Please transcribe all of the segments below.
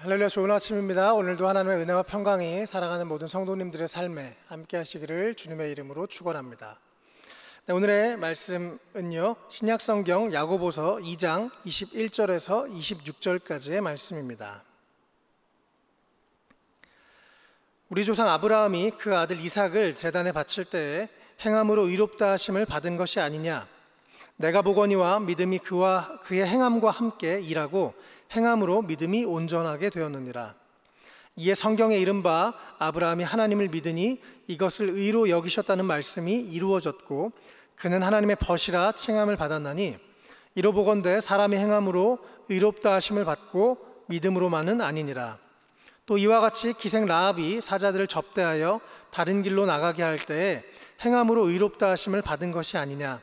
할렐루야, 좋은 아침입니다. 오늘도 하나님의 은혜와 평강이 사랑하는 모든 성도님들의 삶에 함께 하시기를 주님의 이름으로 축원합니다. 네, 오늘의 말씀은요, 신약성경 야고보서 2장 21절에서 26절까지의 말씀입니다. 우리 조상 아브라함이 그 아들 이삭을 제단에 바칠 때에 행함으로 의롭다 하심을 받은 것이 아니냐. 내가 보거니와 믿음이 그와 그의 행함과 함께 일하고 행함으로 믿음이 온전하게 되었느니라. 이에 성경에 이른바 아브라함이 하나님을 믿으니 이것을 의로 여기셨다는 말씀이 이루어졌고 그는 하나님의 벗이라 칭함을 받았나니 이로보건대 사람의 행함으로 의롭다 하심을 받고 믿음으로만은 아니니라. 또 이와 같이 기생 라합이 사자들을 접대하여 다른 길로 나가게 할 때에 행함으로 의롭다 하심을 받은 것이 아니냐.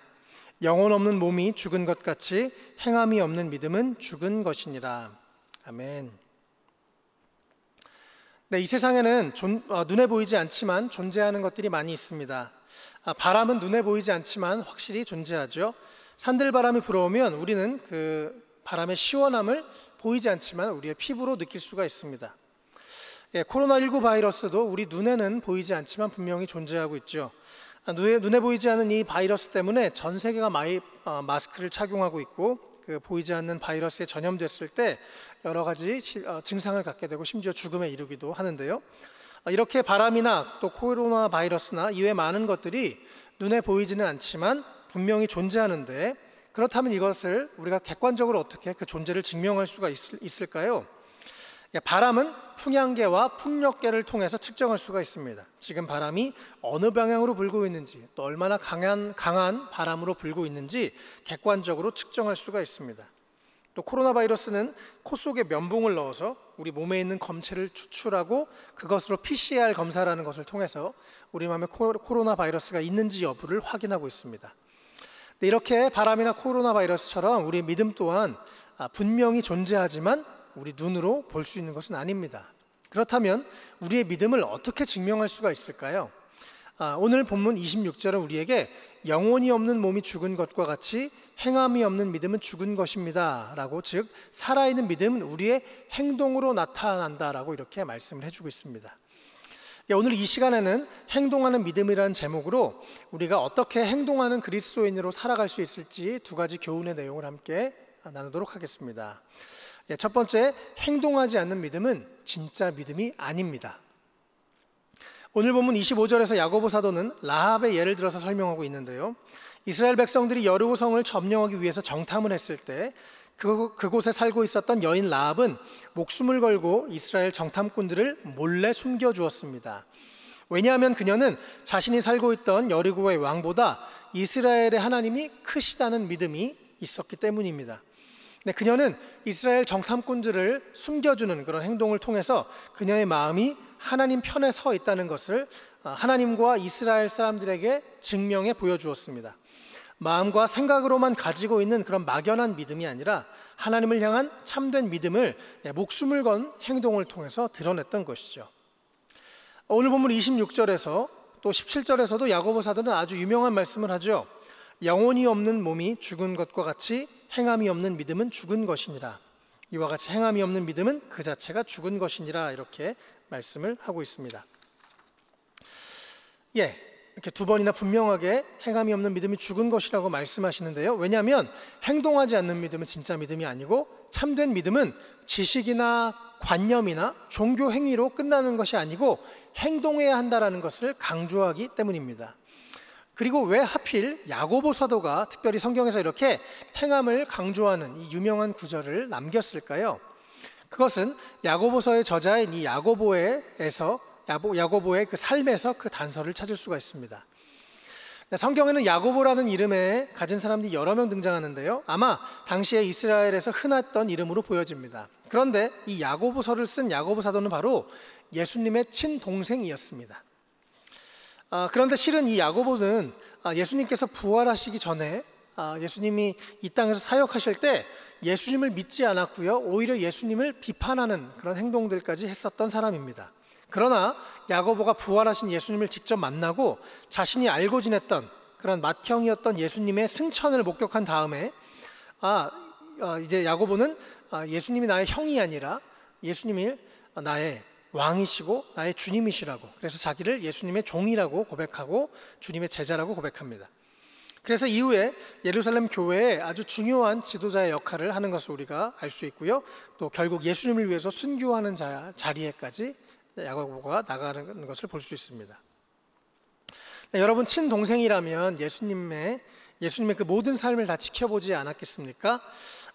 영혼 없는 몸이 죽은 것 같이 행함이 없는 믿음은 죽은 것이니라. 아멘. 네, 이 세상에는 눈에 보이지 않지만 존재하는 것들이 많이 있습니다. 바람은 눈에 보이지 않지만 확실히 존재하죠. 산들바람이 불어오면 우리는 그 바람의 시원함을 보이지 않지만 우리의 피부로 느낄 수가 있습니다. 코로나19 바이러스도 우리 눈에는 보이지 않지만 분명히 존재하고 있죠. 눈에 보이지 않는 이 바이러스 때문에 전 세계가 마스크를 착용하고 있고 그 보이지 않는 바이러스에 전염됐을 때 여러 가지 증상을 갖게 되고 심지어 죽음에 이르기도 하는데요. 이렇게 바람이나 또 코로나 바이러스나 이외 많은 것들이 눈에 보이지는 않지만 분명히 존재하는데, 그렇다면 이것을 우리가 객관적으로 어떻게 그 존재를 증명할 수가 있을까요? 바람은 풍향계와 풍력계를 통해서 측정할 수가 있습니다. 지금 바람이 어느 방향으로 불고 있는지, 또 얼마나 강한 바람으로 불고 있는지 객관적으로 측정할 수가 있습니다. 또 코로나 바이러스는 코 속에 면봉을 넣어서 우리 몸에 있는 검체를 추출하고 그것으로 PCR 검사라는 것을 통해서 우리 몸에 코로나 바이러스가 있는지 여부를 확인하고 있습니다. 이렇게 바람이나 코로나 바이러스처럼 우리의 믿음 또한 분명히 존재하지만 우리 눈으로 볼 수 있는 것은 아닙니다. 그렇다면 우리의 믿음을 어떻게 증명할 수가 있을까요? 오늘 본문 26절은 우리에게 영혼이 없는 몸이 죽은 것과 같이 행함이 없는 믿음은 죽은 것입니다 라고, 즉 살아있는 믿음은 우리의 행동으로 나타난다라고 이렇게 말씀을 해주고 있습니다. 오늘 이 시간에는 행동하는 믿음이라는 제목으로 우리가 어떻게 행동하는 그리스도인으로 살아갈 수 있을지 두 가지 교훈의 내용을 함께 나누도록 하겠습니다. 첫 번째, 행동하지 않는 믿음은 진짜 믿음이 아닙니다. 오늘 본문 25절에서 야고보 사도는 라합의 예를 들어서 설명하고 있는데요, 이스라엘 백성들이 여리고 성을 점령하기 위해서 정탐을 했을 때 그곳에 살고 있었던 여인 라합은 목숨을 걸고 이스라엘 정탐꾼들을 몰래 숨겨주었습니다. 왜냐하면 그녀는 자신이 살고 있던 여리고의 왕보다 이스라엘의 하나님이 크시다는 믿음이 있었기 때문입니다. 그녀는 이스라엘 정탐꾼들을 숨겨주는 그런 행동을 통해서 그녀의 마음이 하나님 편에 서 있다는 것을 하나님과 이스라엘 사람들에게 증명해 보여주었습니다. 마음과 생각으로만 가지고 있는 그런 막연한 믿음이 아니라 하나님을 향한 참된 믿음을 목숨을 건 행동을 통해서 드러냈던 것이죠. 오늘 본문 26절에서 또 17절에서도 야고보 사도는 아주 유명한 말씀을 하죠. 영혼이 없는 몸이 죽은 것과 같이 행함이 없는 믿음은 죽은 것이니라. 이와 같이 행함이 없는 믿음은 그 자체가 죽은 것이니라, 이렇게 말씀을 하고 있습니다. 이렇게 두 번이나 분명하게 행함이 없는 믿음이 죽은 것이라고 말씀하시는데요, 왜냐하면 행동하지 않는 믿음은 진짜 믿음이 아니고 참된 믿음은 지식이나 관념이나 종교 행위로 끝나는 것이 아니고 행동해야 한다는 것을 강조하기 때문입니다. 그리고 왜 하필 야고보 사도가 특별히 성경에서 이렇게 행함을 강조하는 이 유명한 구절을 남겼을까요? 그것은 야고보서의 저자인 이 야고보의 그 삶에서 그 단서를 찾을 수가 있습니다. 성경에는 야고보라는 이름에 가진 사람들이 여러 명 등장하는데요, 아마 당시에 이스라엘에서 흔했던 이름으로 보여집니다. 그런데 이 야고보서를 쓴 야고보 사도는 바로 예수님의 친동생이었습니다. 그런데 실은 이 야고보는 예수님께서 부활하시기 전에 예수님이 이 땅에서 사역하실 때 예수님을 믿지 않았고요, 오히려 예수님을 비판하는 그런 행동들까지 했었던 사람입니다. 그러나 야고보가 부활하신 예수님을 직접 만나고 자신이 알고 지냈던 그런 맏형이었던 예수님의 승천을 목격한 다음에 이제 야고보는 예수님이 나의 형이 아니라 예수님이 나의 왕이시고 나의 주님이시라고, 그래서 자기를 예수님의 종이라고 고백하고 주님의 제자라고 고백합니다. 그래서 이후에 예루살렘 교회에 아주 중요한 지도자의 역할을 하는 것을 우리가 알 수 있고요. 또 결국 예수님을 위해서 순교하는 자리에까지 야고보가 나가는 것을 볼 수 있습니다. 네, 여러분 친동생이라면 예수님의 그 모든 삶을 다 지켜보지 않았겠습니까?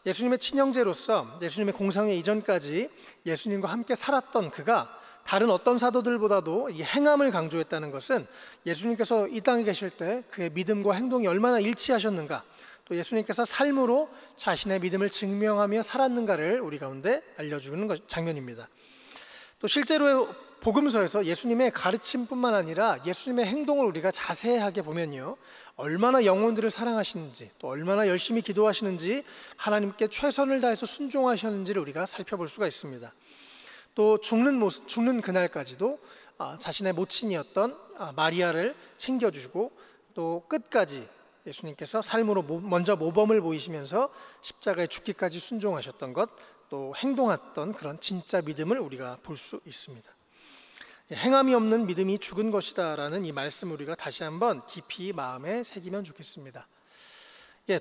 예수님의 친형제로서 예수님의 공생애 이전까지 예수님과 함께 살았던 그가 다른 어떤 사도들보다도 이 행함을 강조했다는 것은 예수님께서 이 땅에 계실 때 그의 믿음과 행동이 얼마나 일치하셨는가, 또 예수님께서 삶으로 자신의 믿음을 증명하며 살았는가를 우리 가운데 알려주는 장면입니다. 또 실제로 복음서에서 예수님의 가르침뿐만 아니라 예수님의 행동을 우리가 자세하게 보면요, 얼마나 영혼들을 사랑하시는지, 또 얼마나 열심히 기도하시는지, 하나님께 최선을 다해서 순종하셨는지를 우리가 살펴볼 수가 있습니다. 또 죽는 그날까지도 자신의 모친이었던 마리아를 챙겨주고, 또 끝까지 예수님께서 삶으로 먼저 모범을 보이시면서 십자가에 죽기까지 순종하셨던 것, 또 행동했던 그런 진짜 믿음을 우리가 볼 수 있습니다. 행함이 없는 믿음이 죽은 것이다 라는 이 말씀을 우리가 다시 한번 깊이 마음에 새기면 좋겠습니다.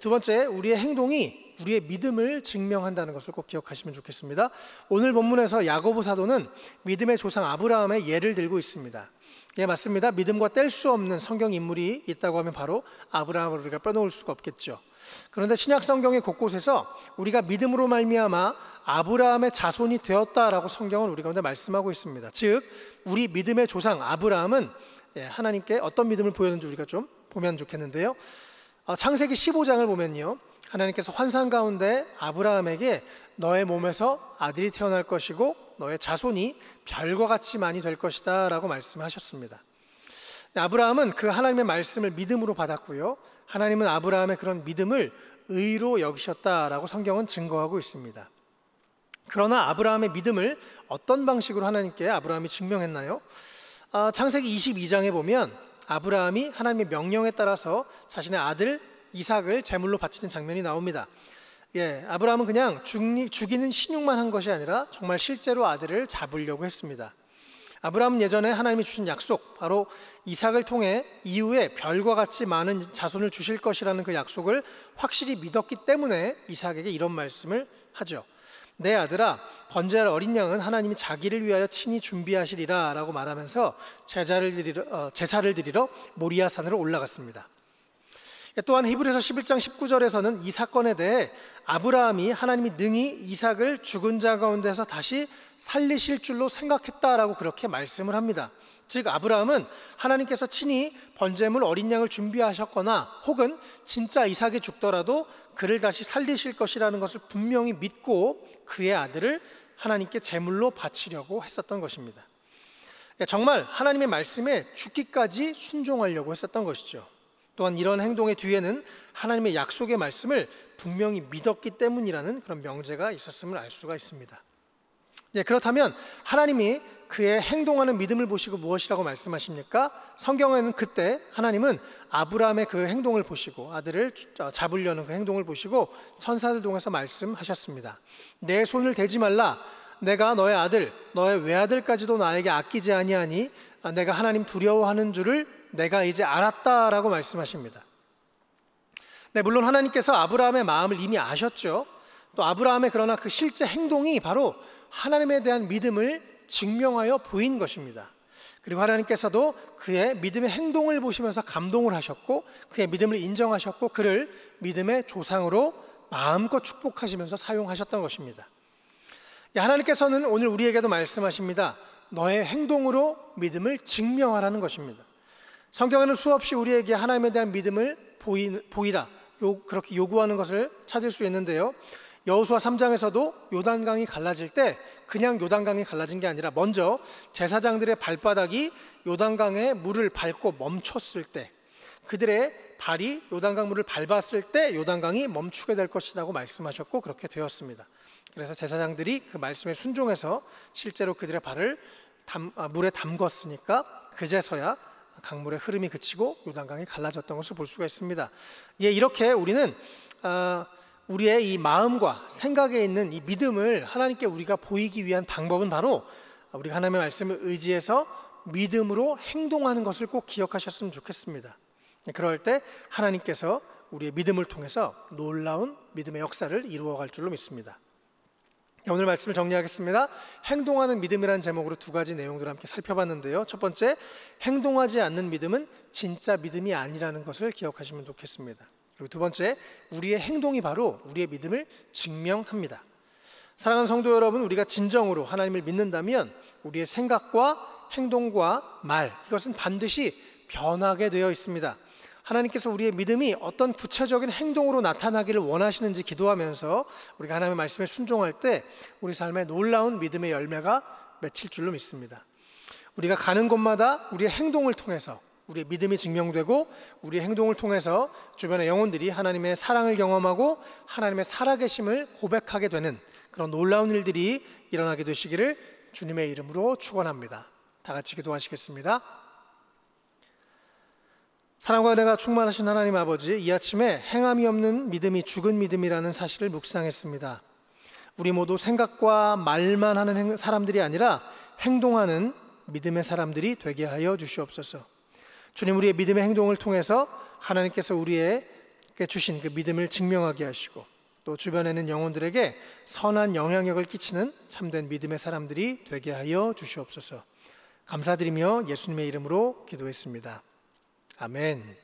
두 번째, 우리의 행동이 우리의 믿음을 증명한다는 것을 꼭 기억하시면 좋겠습니다. 오늘 본문에서 야고보 사도는 믿음의 조상 아브라함의 예를 들고 있습니다. 맞습니다. 믿음과 뗄 수 없는 성경 인물이 있다고 하면 바로 아브라함을 우리가 빼놓을 수가 없겠죠. 그런데 신약 성경의 곳곳에서 우리가 믿음으로 말미암아 아브라함의 자손이 되었다라고 성경은 우리 가운데 말씀하고 있습니다. 즉 우리 믿음의 조상 아브라함은 하나님께 어떤 믿음을 보였는지 우리가 좀 보면 좋겠는데요. 창세기 15장을 보면요, 하나님께서 환상 가운데 아브라함에게 너의 몸에서 아들이 태어날 것이고 너의 자손이 별과 같이 많이 될 것이다 라고 말씀하셨습니다. 아브라함은 그 하나님의 말씀을 믿음으로 받았고요, 하나님은 아브라함의 그런 믿음을 의로 여기셨다라고 성경은 증거하고 있습니다. 그러나 아브라함의 믿음을 어떤 방식으로 하나님께 아브라함이 증명했나요? 창세기 22장에 보면 아브라함이 하나님의 명령에 따라서 자신의 아들 이삭을 제물로 바치는 장면이 나옵니다. 아브라함은 그냥 죽이는 신용만 한 것이 아니라 정말 실제로 아들을 잡으려고 했습니다. 아브라함은 예전에 하나님이 주신 약속, 바로 이삭을 통해 이후에 별과 같이 많은 자손을 주실 것이라는 그 약속을 확실히 믿었기 때문에 이삭에게 이런 말씀을 하죠. 내 아들아, 번제할 어린 양은 하나님이 자기를 위하여 친히 준비하시리라 라고 말하면서 제사를 드리러 모리아 산으로 올라갔습니다. 또한 히브리서 11장 19절에서는 이 사건에 대해 아브라함이 하나님이 능히 이삭을 죽은 자 가운데서 다시 살리실 줄로 생각했다라고 그렇게 말씀을 합니다. 즉 아브라함은 하나님께서 친히 번제물 어린 양을 준비하셨거나 혹은 진짜 이삭이 죽더라도 그를 다시 살리실 것이라는 것을 분명히 믿고 그의 아들을 하나님께 제물로 바치려고 했었던 것입니다. 정말 하나님의 말씀에 죽기까지 순종하려고 했었던 것이죠. 또한 이런 행동의 뒤에는 하나님의 약속의 말씀을 분명히 믿었기 때문이라는 그런 명제가 있었음을 알 수가 있습니다. 그렇다면 하나님이 그의 행동하는 믿음을 보시고 무엇이라고 말씀하십니까? 성경에는 그때 하나님은 아브라함의 그 행동을 보시고 아들을 잡으려는 그 행동을 보시고 천사들 통해서 말씀하셨습니다. 내 손을 대지 말라. 내가 너의 아들, 너의 외아들까지도 나에게 아끼지 아니하니 내가 하나님 두려워하는 줄을 내가 이제 알았다라고 말씀하십니다. 물론 하나님께서 아브라함의 마음을 이미 아셨죠. 또 아브라함의 그러나 그 실제 행동이 바로 하나님에 대한 믿음을 증명하여 보인 것입니다. 그리고 하나님께서도 그의 믿음의 행동을 보시면서 감동을 하셨고 그의 믿음을 인정하셨고 그를 믿음의 조상으로 마음껏 축복하시면서 사용하셨던 것입니다. 하나님께서는 오늘 우리에게도 말씀하십니다. 너의 행동으로 믿음을 증명하라는 것입니다. 성경에는 수없이 우리에게 하나님에 대한 믿음을 보이라 그렇게 요구하는 것을 찾을 수 있는데요. 여호수아 3장에서도 요단강이 갈라질 때 그냥 요단강이 갈라진 게 아니라 먼저 제사장들의 발바닥이 요단강의 물을 밟고 멈췄을 때, 그들의 발이 요단강 물을 밟았을 때 요단강이 멈추게 될 것이라고 말씀하셨고 그렇게 되었습니다. 그래서 제사장들이 그 말씀에 순종해서 실제로 그들의 발을 물에 담궜으니까 그제서야 강물의 흐름이 그치고 요단강이 갈라졌던 것을 볼 수가 있습니다. 이렇게 우리는 우리의 이 마음과 생각에 있는 이 믿음을 하나님께 우리가 보이기 위한 방법은 바로 우리가 하나님의 말씀을 의지해서 믿음으로 행동하는 것을 꼭 기억하셨으면 좋겠습니다. 그럴 때 하나님께서 우리의 믿음을 통해서 놀라운 믿음의 역사를 이루어갈 줄로 믿습니다. 오늘 말씀을 정리하겠습니다. 행동하는 믿음이라는 제목으로 두 가지 내용들을 함께 살펴봤는데요. 첫 번째, 행동하지 않는 믿음은 진짜 믿음이 아니라는 것을 기억하시면 좋겠습니다. 그리고 두 번째, 우리의 행동이 바로 우리의 믿음을 증명합니다. 사랑하는 성도 여러분, 우리가 진정으로 하나님을 믿는다면 우리의 생각과 행동과 말, 이것은 반드시 변하게 되어 있습니다. 하나님께서 우리의 믿음이 어떤 구체적인 행동으로 나타나기를 원하시는지 기도하면서 우리가 하나님의 말씀에 순종할 때 우리 삶에 놀라운 믿음의 열매가 맺힐 줄로 믿습니다. 우리가 가는 곳마다 우리의 행동을 통해서 우리의 믿음이 증명되고, 우리의 행동을 통해서 주변의 영혼들이 하나님의 사랑을 경험하고 하나님의 살아계심을 고백하게 되는 그런 놀라운 일들이 일어나게 되시기를 주님의 이름으로 축원합니다. 다 같이 기도하시겠습니다. 사랑과 은혜가 충만하신 하나님 아버지, 이 아침에 행함이 없는 믿음이 죽은 믿음이라는 사실을 묵상했습니다. 우리 모두 생각과 말만 하는 사람들이 아니라 행동하는 믿음의 사람들이 되게 하여 주시옵소서. 주님, 우리의 믿음의 행동을 통해서 하나님께서 우리에게 주신 그 믿음을 증명하게 하시고, 또 주변에 있는 영혼들에게 선한 영향력을 끼치는 참된 믿음의 사람들이 되게 하여 주시옵소서. 감사드리며 예수님의 이름으로 기도했습니다. 아멘.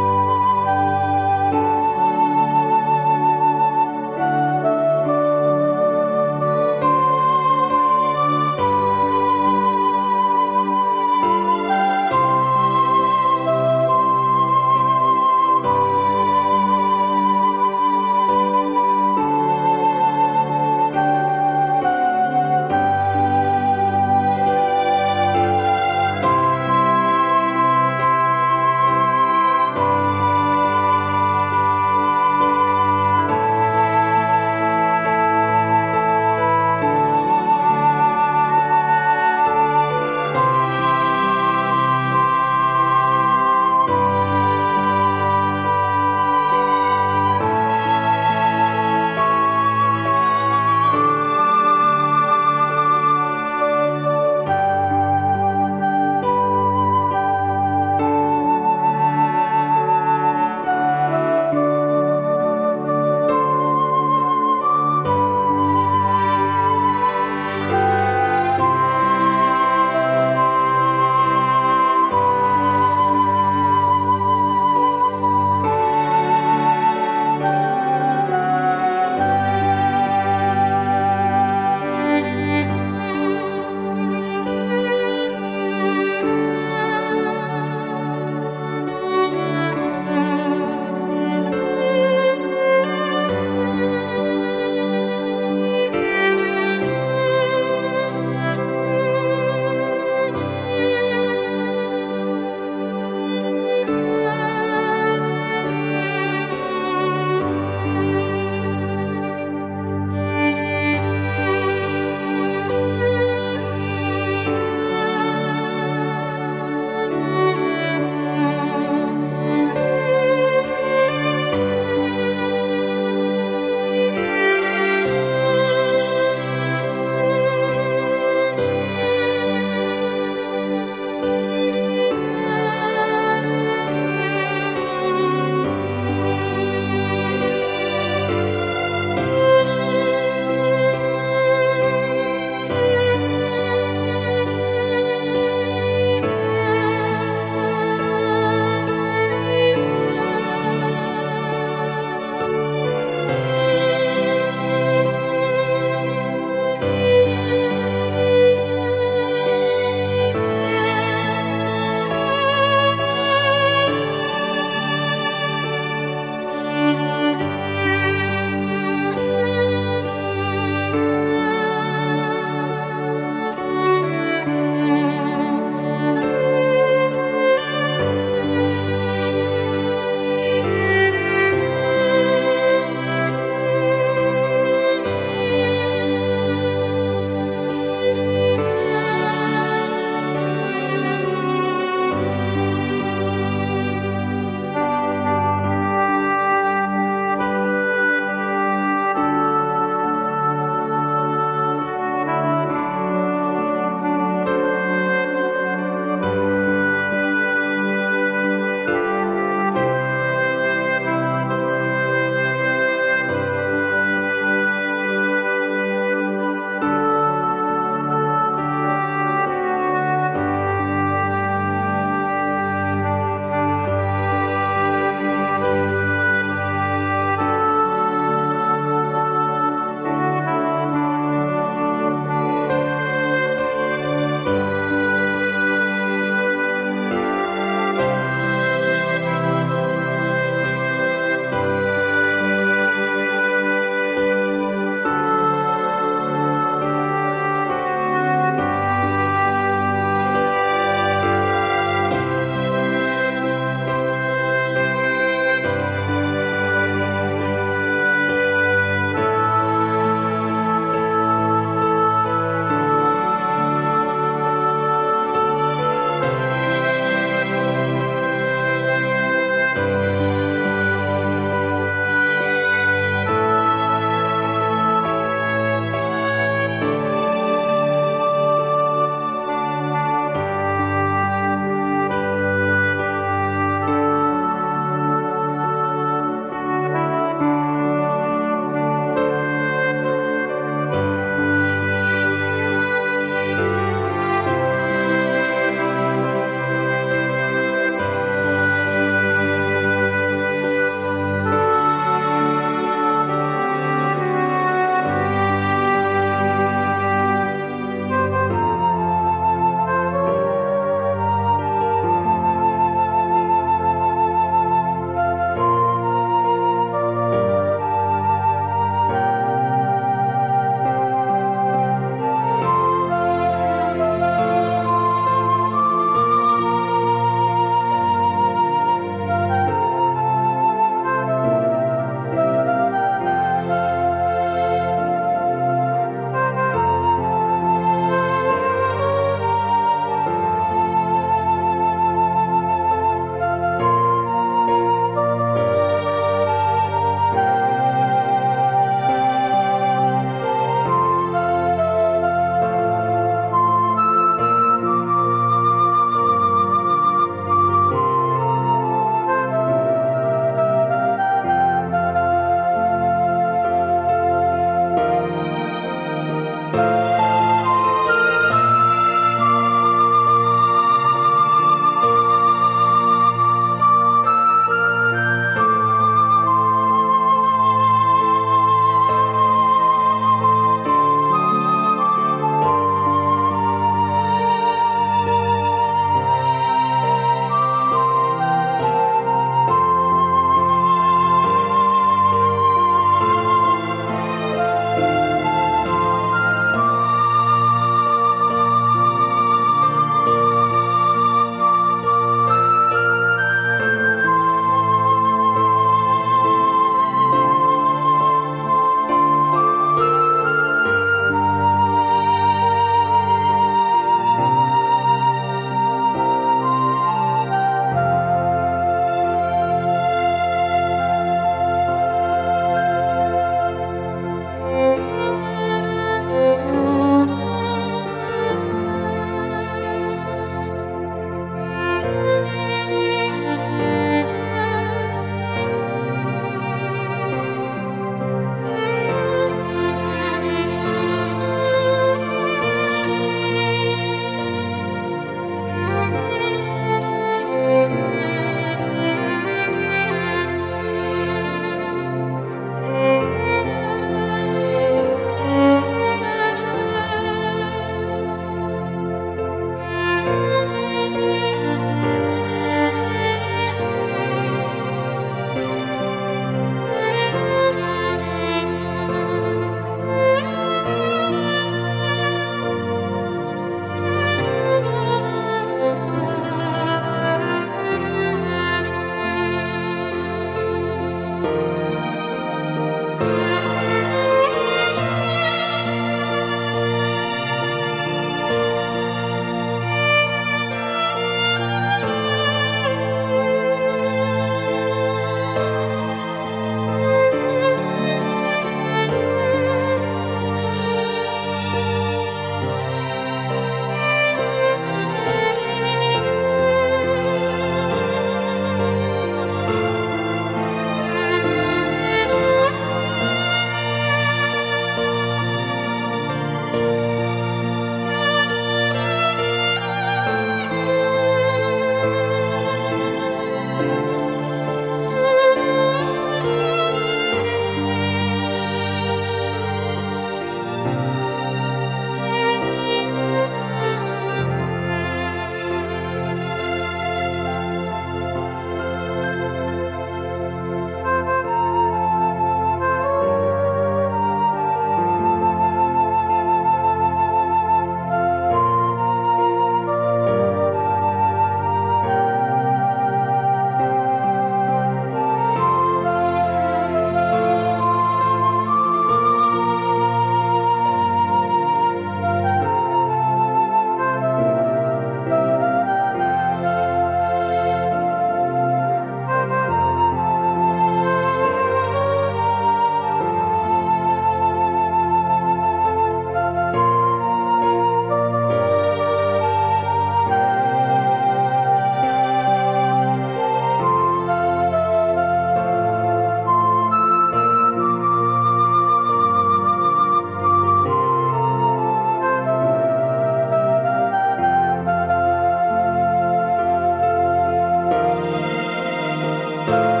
주세요.